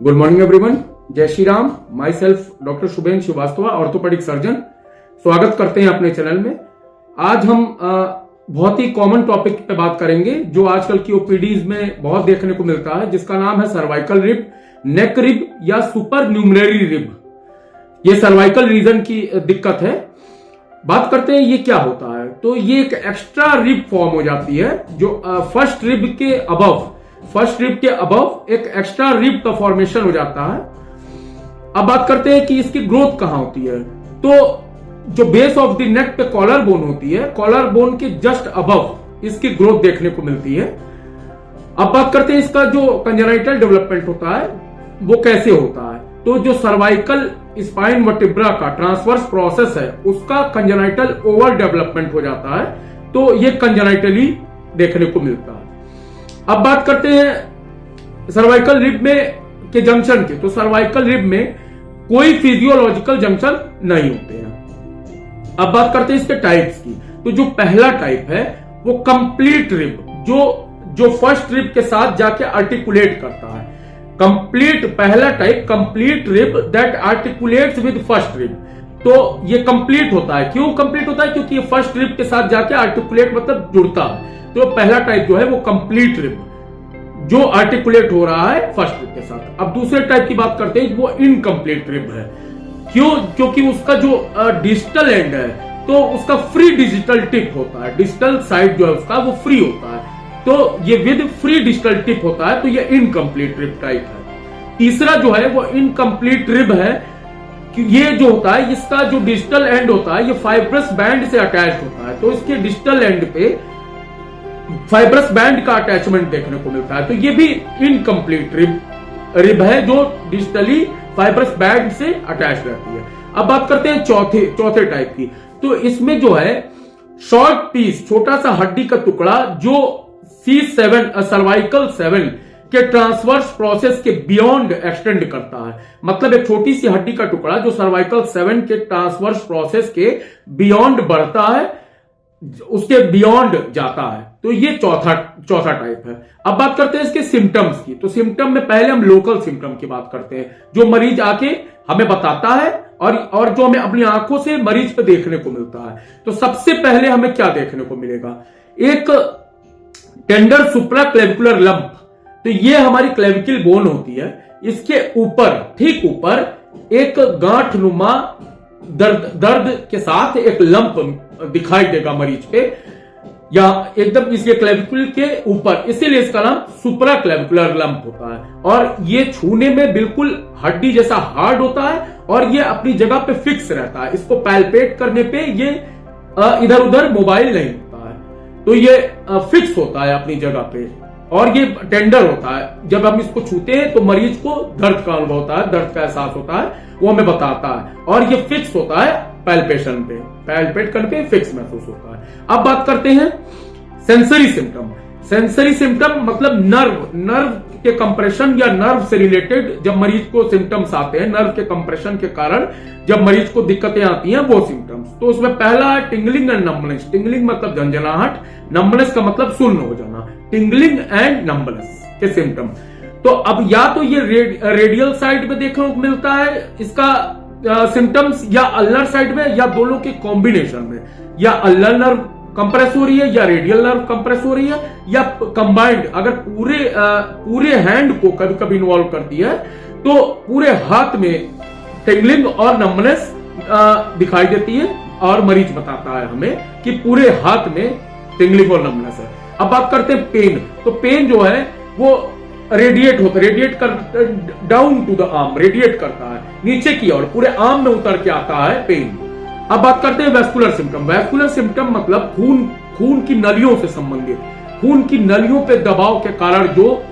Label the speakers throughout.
Speaker 1: Good morning everyone. जय Shri Ram. Myself doctor Shubhen Srivastava, orthopaedic surgeon. स्वागत करते हैं अपने चैनल में। आज हम बहुत ही कॉमन टॉपिक पे बात करेंगे जो आजकल की ओपीडीज में बहुत देखने को मिलता है, जिसका नाम है सर्वाइकल रिब, नेक रिब या सुपर न्यूमररी रिब। ये सर्वाइकल रीजन की दिक्कत है। बात करते हैं ये क्या होता है। तो ये एक एक्स्ट्रा रिब फॉर्म हो जाती है जो फर्स्ट रिब के अबव एक एक्स्ट्रा रिब का फॉर्मेशन हो जाता है। अब बात करते हैं कि इसकी ग्रोथ कहां होती है। तो जो बेस ऑफ द नेक पे कॉलर बोन होती है, कॉलर बोन के जस्ट अबव इसकी ग्रोथ देखने को मिलती है। अब बात करते हैं इसका जो कंजेनाइटल डेवलपमेंट होता है वो कैसे होता है। तो जो सर्वाइकल स्पाइन वर्टिब्रा का ट्रांसवर्स प्रोसेस है उसका कंजेनाइटल ओवर डेवलपमेंट हो जाता है, तो ये कंजेनाइटली देखने को मिलता है। अब बात करते हैं सर्वाइकल रिब में के जंक्शन के। तो सर्वाइकल रिब में कोई फिजियोलॉजिकल जंक्शन नहीं होते हैं। अब बात करते हैं इसके टाइप्स की। तो जो पहला टाइप है वो कंप्लीट रिब, जो फर्स्ट रिब के साथ जाके आर्टिकुलेट करता है। पहला type complete rib that articulates with first rib. तो ये कंप्लीट होता है। क्यों कंप्लीट होता है? क्योंकि ये फर्स्ट रिब के साथ जाके आर्टिकुलेट मतलब जुड़ता है। तो पहला टाइप जो है वो कंप्लीट रिब जो आर्टिकुलेट हो रहा है फर्स्ट रिब के साथ। अब दूसरे टाइप की बात करते हैं, वो इनकम्प्लीट रिब है। क्यों? क्योंकि उसका जो डिजिटल एंड है तो उसका फ्री डिजिटल टिप होता है। डिजिटल साइड जो है उसका वो फ्री होता है, तो ये विद फ्री डिजिटल टिप होता है, तो ये इनकम्प्लीट रिब टाइप है। तीसरा जो है वो इनकम्प्लीट रिब है कि ये जो होता है इसका जो डिजिटल एंड होता है ये फाइब्रस बैंड से अटैच होता है, तो इसके डिजिटल एंड पे फाइब्रस बैंड का अटैचमेंट देखने को मिलता है, तो ये भी इनकम्प्लीट रिब है जो डिजिटली फाइब्रस बैंड से अटैच रहती है। अब बात करते हैं चौथे टाइप की। तो इसमें जो है शॉर्ट पीस, छोटा सा हड्डी का टुकड़ा जो C7 सर्वाइकल 7 के ट्रांसवर्स प्रोसेस के बियॉन्ड एक्सटेंड करता है। मतलब एक छोटी सी हड्डी का टुकड़ा जो सर्वाइकल 7 के ट्रांसवर्स प्रोसेस के बियॉन्ड बढ़ता है, उसके बियॉन्ड जाता है, तो ये चौथा टाइप है। अब बात करते हैं इसके सिम्टम्स की। तो सिम्टम में पहले हम लोकल सिम्टम की बात करते हैं जो मरीज आके हमें बताता है और जो हमें अपनी आंखों से मरीज पे देखने को मिलता है। तो सबसे पहले हमें क्या देखने को मिलेगा? एक टेंडर सुप्रा क्लेविकुलर लंप। तो ये हमारी क्लेविकल बोन होती है, इसके ऊपर, ठीक ऊपर एक गांठ नुमा दर्द के साथ एक लंप दिखाई देगा मरीज पे, या एकदम इसके क्लेविकुल के ऊपर, इसीलिए इसका नाम सुप्रा क्लेविकुलर लंप होता है। और ये छूने में बिल्कुल हड्डी जैसा हार्ड होता है और ये अपनी जगह पे फिक्स रहता है। इसको पैल्पेट करने पे ये इधर उधर मोबाइल नहीं होता है, तो ये फिक्स होता है अपनी जगह पे और ये टेंडर होता है। जब हम इसको छूते हैं तो मरीज को दर्द का अनुभव होता है, दर्द का एहसास होता है, वो हमें बताता है और ये फिक्स होता है पैल्पेशन पे, पैल्पेट करने पे फिक्स महसूस होता है। अब बात करते हैं सेंसरी सिम्टम। सेंसरी सिम्टम मतलब नर्व के कंप्रेशन या नर्व से रिलेटेड जब मरीज को सिम्टम्स आते हैं, नर्व के कंप्रेशन के कारण जब मरीज को दिक्कतें आती हैं वो सिम्टम्स। तो उसमें पहला है टिंगलिंग एंड नंबनेस। टिंगलिंग मतलब झंझनाहट, नंबनेस का मतलब सुन्न हो जाना। टिंगलिंग एंड नंबनेस के सिम्टम। तो अब या तो ये रेडियल साइड में देखने को मिलता है इसका सिम्टम्स, या अल्नर साइड में, या दोनों के कॉम्बिनेशन में, या अल्नर नर्व कंप्रेस हो रही है या रेडियल नर्व कंप्रेस हो रही है, या कंबाइंड अगर पूरे हैंड को कभी कभी इन्वॉल्व करती है तो पूरे हाथ में टिंगलिंग और नंबनेस दिखाई देती है और मरीज बताता है हमें कि पूरे हाथ में टिंगलिंग और नंबनेस है। अब बात करते हैं पेन। तो पेन जो है वो रेडिएट कर down to the arm, radiate करता है नीचे की ओर, पूरे आर्म में उतर के आता है पेन। अब बात करते हैं वेस्कुलर सिम्टम। वेस्कुलर सिम्टम मतलब खून की नलियों से संबंधित, खून की नलियों पे दबाव के कारण जो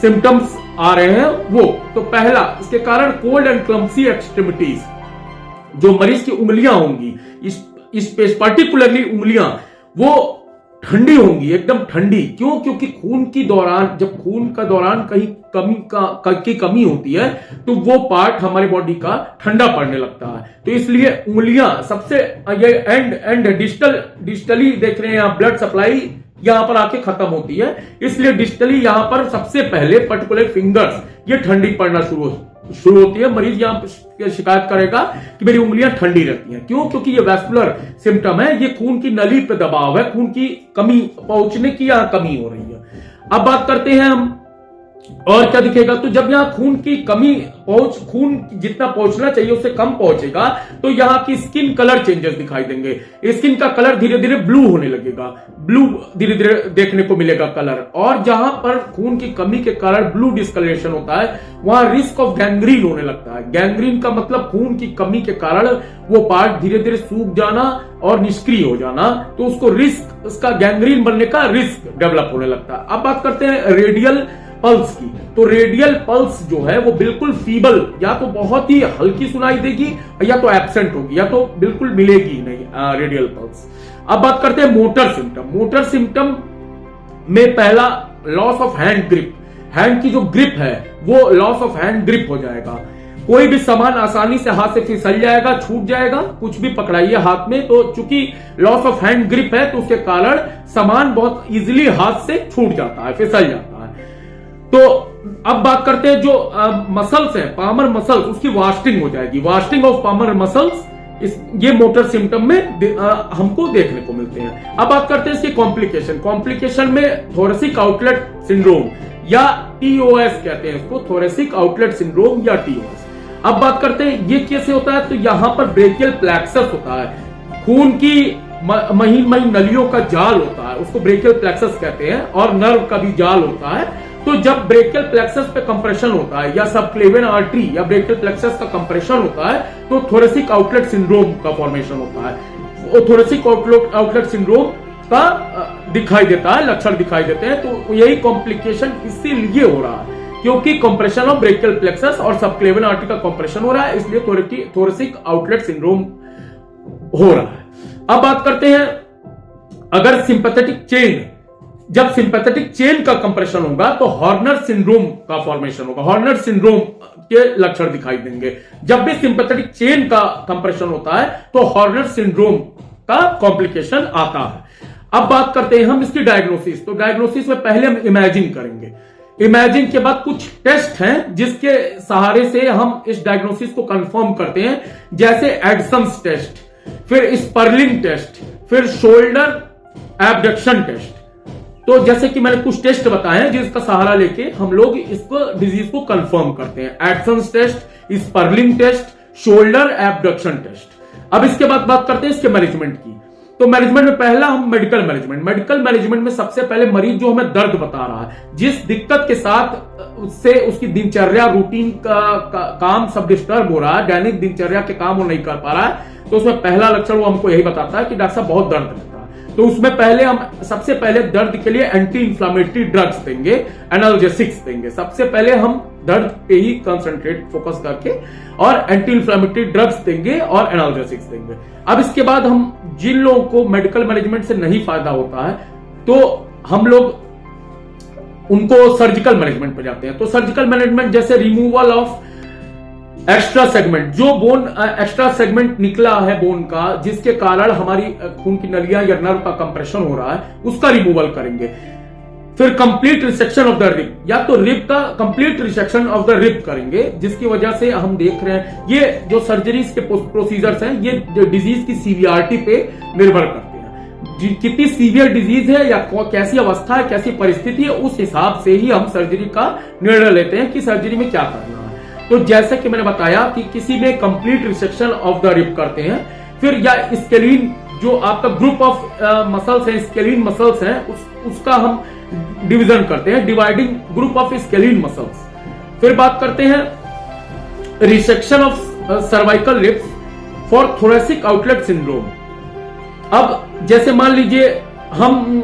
Speaker 1: सिम्टम्स आ रहे हैं वो। तो पहला इसके कारण कोल्ड एंड क्लम्सी एक्सट्रीमिटीज, जो मरीज की उंगलियां होंगी, इस पर्टिकुलरली उंगलियां वो ठंडी होंगी, एकदम ठंडी। क्यों? क्योंकि जब खून का दौरान कहीं कमी होती है तो वो पार्ट हमारे बॉडी का ठंडा पड़ने लगता है, तो इसलिए उंगलियां सबसे ये एंड डिजिटली देख रहे हैं आप, ब्लड सप्लाई यहां पर आके खत्म होती है। इसलिए डिस्टली यहां पर सबसे पहले पर्टिकुलर फिंगर्स ये ठंडी पड़ना शुरू होती है। मरीज यहां शिकायत करेगा कि मेरी उंगलियां ठंडी रहती हैं। क्यों? क्योंकि ये वैस्कुलर सिम्टम है, ये खून की नली पे दबाव है, खून की कमी पहुंचने की यहां कमी हो रही है। अब बात करते हैं हम और क्या दिखेगा। तो जब यहाँ खून की कमी खून जितना पहुंचना चाहिए उससे कम पहुंचेगा तो यहाँ की स्किन कलर चेंजेस दिखाई देंगे। स्किन का कलर धीरे धीरे ब्लू होने लगेगा, ब्लू धीरे धीरे देखने को मिलेगा कलर। और जहां पर खून की कमी के कारण ब्लू डिस्कलरेशन होता है वहां रिस्क ऑफ गैंग्रीन होने लगता है। गैंग्रीन का मतलब खून की कमी के कारण वो पार्ट धीरे धीरे सूख जाना और निष्क्रिय हो जाना, तो उसको रिस्क, उसका गैंग्रीन बनने का रिस्क डेवलप होने लगता है। अब बात करते हैं रेडियल पल्स की। तो रेडियल पल्स जो है वो बिल्कुल फीबल, या तो बहुत ही हल्की सुनाई देगी या तो एब्सेंट होगी या तो बिल्कुल मिलेगी नहीं रेडियल पल्स। अब बात करते हैं मोटर सिम्टम। मोटर सिम्टम में पहला loss of hand grip, hand की जो ग्रिप है वो लॉस ऑफ हैंड ग्रिप हो जाएगा। कोई भी सामान आसानी से हाथ से फिसल जाएगा, छूट जाएगा। कुछ भी पकड़ाइए हाथ में तो चूंकि लॉस ऑफ हैंड ग्रिप है तो उसके कारण सामान बहुत इजीली हाथ से छूट जाता है, फिसल जाता है। तो अब बात करते हैं जो मसल्स है, पामर मसल्स, उसकी वास्टिंग हो जाएगी। वास्टिंग ऑफ पामर मसल्स ये मोटर सिम्टम में हमको देखने को मिलते हैं। अब बात करते हैं इसकी कॉम्प्लिकेशन। कॉम्प्लिकेशन में थोरेसिक आउटलेट सिंड्रोम या टीओएस कहते हैं इसको, थोरेसिक आउटलेट सिंड्रोम या टीओएस। अब बात करते हैं ये कैसे होता है। तो यहां पर ब्रेकियल प्लेक्सस होता है, खून की महीन महीन नलियों का जाल होता है, उसको ब्रेकियल प्लेक्सस कहते हैं, और नर्व का भी जाल होता है। तो जब ब्रेकियल प्लेक्सस पे कंप्रेशन होता है या सबक्लेवियन आर्टरी या ब्रेकियल प्लेक्सस का कंप्रेशन होता है तो थोरेसिक आउटलेट सिंड्रोम का फॉर्मेशन होता है। थोरेसिक आउटलेट सिंड्रोम का दिखाई देता है, लक्षण दिखाई देते हैं। तो यही कॉम्प्लिकेशन इसीलिए हो रहा है क्योंकि कंप्रेशन ऑफ ब्रेकियल प्लेक्सस और सबक्लेवियन आर्टरी का कंप्रेशन हो रहा है, इसलिए थोरेसिक आउटलेट सिंड्रोम हो रहा है। अब बात करते हैं अगर सिंपैथेटिक चेन, जब सिंपैथेटिक चेन का कंप्रेशन होगा तो हॉर्नर सिंड्रोम का फॉर्मेशन होगा, हॉर्नर सिंड्रोम के लक्षण दिखाई देंगे। जब भी सिंपैथेटिक चेन का कंप्रेशन होता है तो हॉर्नर सिंड्रोम का कॉम्प्लिकेशन आता है। अब बात करते हैं हम इसकी डायग्नोसिस। तो डायग्नोसिस में पहले हम इमेजिंग करेंगे। इमेजिंग के बाद कुछ टेस्ट हैं जिसके सहारे से हम इस डायग्नोसिस को कंफर्म करते हैं, जैसे एडसन्स टेस्ट, फिर स्पर्लिंग टेस्ट, फिर शोल्डर एब्डक्शन टेस्ट। तो जैसे कि मैंने कुछ टेस्ट बताए हैं जिसका सहारा लेके हम लोग इसको डिजीज को कंफर्म करते हैं। Adson's test, Spurling test, shoulder abduction test. अब इसके बाद बात करते हैं इसके मैनेजमेंट की। तो मैनेजमेंट में पहला हम मेडिकल मैनेजमेंट में सबसे पहले मरीज जो हमें दर्द बता रहा है, जिस दिक्कत के साथ उससे उसकी दिनचर्या रूटीन का काम सब डिस्टर्ब हो रहा है, दैनिक दिनचर्या के काम वो नहीं कर पा रहा है, तो उसमें पहला लक्षण वो हमको यही बताता है कि डॉक्टर साहब बहुत दर्द है। तो उसमें पहले हम सबसे पहले दर्द के लिए एंटी इंफ्लामेटरी ड्रग्स देंगे, एनाल्जेसिक्स देंगे। सबसे पहले हम दर्द पे ही कंसंट्रेट फोकस करके और एंटी इंफ्लामेटरी ड्रग्स देंगे और एनाल्जेसिक्स देंगे। अब इसके बाद हम जिन लोगों को मेडिकल मैनेजमेंट से नहीं फायदा होता है तो हम लोग उनको सर्जिकल मैनेजमेंट पे जाते हैं। तो सर्जिकल मैनेजमेंट जैसे रिमूवल ऑफ एक्स्ट्रा सेगमेंट, जो बोन एक्स्ट्रा सेगमेंट निकला है बोन का जिसके कारण हमारी खून की नलियां या नर्व का कंप्रेशन हो रहा है, उसका रिमूवल करेंगे। फिर complete resection of the rib, या तो रिब का complete resection of the rib करेंगे, जिसकी वजह से हम देख रहे हैं ये जो सर्जरीज के प्रोसीजर्स हैं ये डिजीज की सीवियरिटी पे निर्भर करते हैं। कितनी सीवियर डिजीज है या कैसी अवस्था है, कैसी परिस्थिति है, उस हिसाब से ही हम सर्जरी का निर्णय लेते हैं कि सर्जरी में क्या करना है। तो जैसे कि मैंने बताया कि किसी में complete resection of the rib करते हैं, फिर या स्केलिन जो आपका ग्रुप ऑफ मसल्स है, स्केलिन मसल्स हैं, उसका हम डिवीजन करते हैं, dividing group of scalene muscles. फिर बात करते हैं resection of cervical ribs for thoracic outlet syndrome. अब जैसे मान लीजिए हम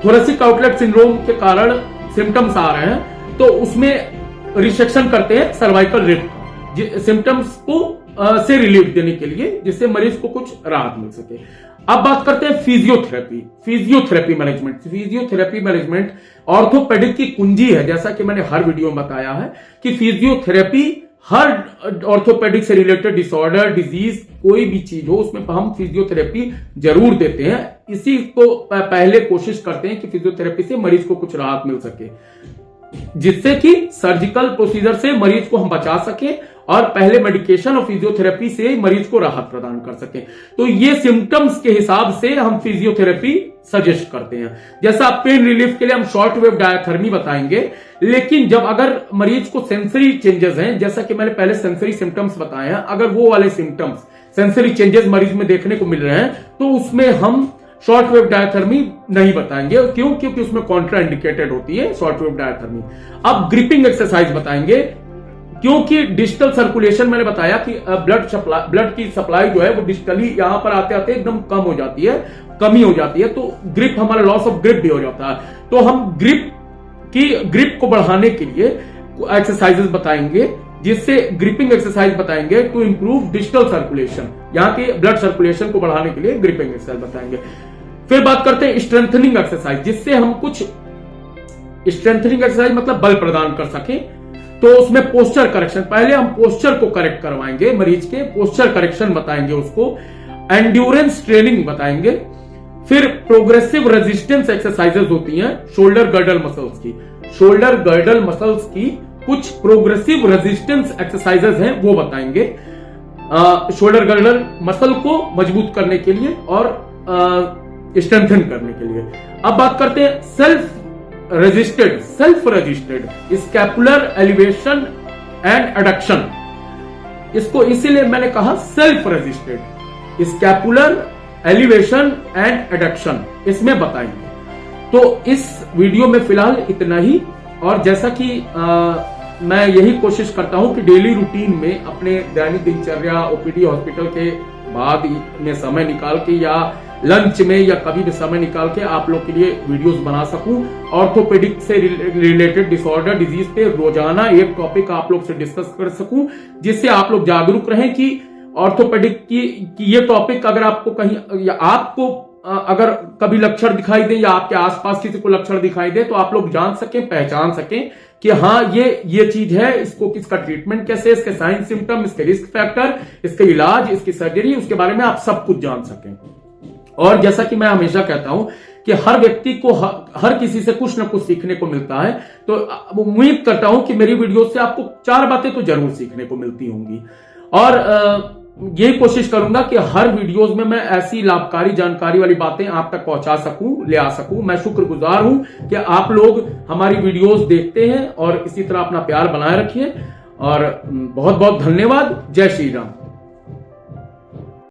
Speaker 1: थोरेसिक आउटलेट सिंड्रोम के कारण सिम्टम्स आ रहे हैं तो उसमें रिसेक्शन करते हैं सर्वाइकल रिब का, सिम्टम्स को से रिलीफ देने के लिए, जिससे मरीज को कुछ राहत मिल सके। अब बात करते हैं physiotherapy management. Physiotherapy management orthopaedic की कुंजी है, जैसा कि मैंने हर वीडियो में बताया है कि फिजियोथेरेपी हर ऑर्थोपेडिक से रिलेटेड डिसऑर्डर, डिजीज, कोई भी चीज हो उसमें हम फिजियोथेरेपी जरूर देते हैं। इसी को पहले कोशिश करते हैं कि फिजियोथेरेपी से मरीज को कुछ राहत मिल सके, जिससे कि सर्जिकल प्रोसीजर से मरीज को हम बचा सके और पहले मेडिकेशन और फिजियोथेरेपी से मरीज को राहत प्रदान कर सके। तो ये सिम्टम्स के हिसाब से हम फिजियोथेरेपी सजेस्ट करते हैं। जैसा पेन रिलीफ के लिए हम शॉर्ट वेव डायथर्मी बताएंगे, लेकिन जब अगर मरीज को सेंसरी चेंजेस हैं, जैसा कि मैंने पहले सेंसरी सिम्टम्स बताए हैं, अगर वो वाले सिम्टम्स सेंसरी चेंजेस मरीज में देखने को मिल रहे हैं तो उसमें हम शॉर्ट वेव डायथर्मी नहीं बताएंगे। क्यों? क्योंकि उसमें कॉन्ट्रा इंडिकेटेड होती है शॉर्ट वेव डायथर्मी। अब ग्रिपिंग एक्सरसाइज बताएंगे, क्योंकि डिजिटल सर्कुलेशन मैंने बताया कि ब्लड की सप्लाई जो है वो डिजिटली यहां पर आते आते एकदम कमी हो जाती है, तो ग्रिप, हमारा लॉस ऑफ ग्रिप भी हो जाता है। तो हम ग्रिप को बढ़ाने के लिए एक्सरसाइजेस बताएंगे, जिससे ग्रिपिंग एक्सरसाइज बताएंगे टू इंप्रूव डिजिटल सर्कुलेशन, यहाँ के ब्लड सर्कुलेशन को बढ़ाने के लिए ग्रिपिंग एक्सरसाइज बताएंगे। फिर बात करते हैं स्ट्रेंथनिंग एक्सरसाइज, जिससे हम कुछ स्ट्रेंथनिंग एक्सरसाइज मतलब बल प्रदान कर सके। तो उसमें पोस्चर करेक्शन, पहले हम पोस्चर को करेक्ट करवाएंगे, मरीज के पोस्चर करेक्शन बताएंगे उसको, एंड्योरेंस ट्रेनिंग बताएंगे। फिर प्रोग्रेसिव रेजिस्टेंस एक्सरसाइजेज होती हैं शोल्डर गर्डल मसल्स की, शोल्डर गर्डल मसल्स की कुछ प्रोग्रेसिव रेजिस्टेंस एक्सरसाइजेज हैं वो बताएंगे शोल्डर गर्डल मसल को मजबूत करने के लिए और स्ट्रेंथन करने के लिए। अब बात करते हैं self रजिस्टेड scapular elevation and adduction. इसको इसीलिए मैंने कहा self रजिस्टेड scapular elevation and adduction, इसमें बताएंगे। तो इस वीडियो में फिलहाल इतना ही, और जैसा कि मैं यही कोशिश करता हूं कि डेली रूटीन में अपने दैनिक दिनचर्या, ओपीडी, हॉस्पिटल के बाद में समय निकाल के या लंच में या कभी भी समय निकाल के आप लोग के लिए वीडियोस बना सकूं। ऑर्थोपेडिक से रिलेटेड डिसऑर्डर, डिजीज पे रोजाना एक टॉपिक आप लोग से डिस्कस कर सकूं, जिससे आप लोग जागरूक रहें कि ऑर्थोपेडिक की ये टॉपिक अगर आपको कहीं या आपको अगर कभी लक्षण दिखाई दे या आपके आसपास किसी को लक्षण दिखाई दे तो आप लोग जान सकें, पहचान सकें कि हाँ ये चीज है, इसको इसका ट्रीटमेंट कैसे, इसके साइन सिम्टम, इसके रिस्क फैक्टर, इसके इलाज, इसकी सर्जरी, उसके बारे में आप सब कुछ जान सकें। और जैसा कि मैं हमेशा कहता हूं कि हर व्यक्ति को हर किसी से कुछ ना कुछ सीखने को मिलता है, तो उम्मीद करता हूं कि मेरी वीडियो से आपको 4 बातें तो जरूर सीखने को मिलती होंगी। और यही कोशिश करूंगा कि हर वीडियोस में मैं ऐसी लाभकारी जानकारी वाली बातें आप तक पहुंचा सकूं, ले आ सकूं। मैं शुक्रगुजार हूं कि आप लोग हमारी वीडियोस देखते हैं और इसी तरह अपना प्यार बनाए रखिए। और बहुत बहुत धन्यवाद। जय श्री राम।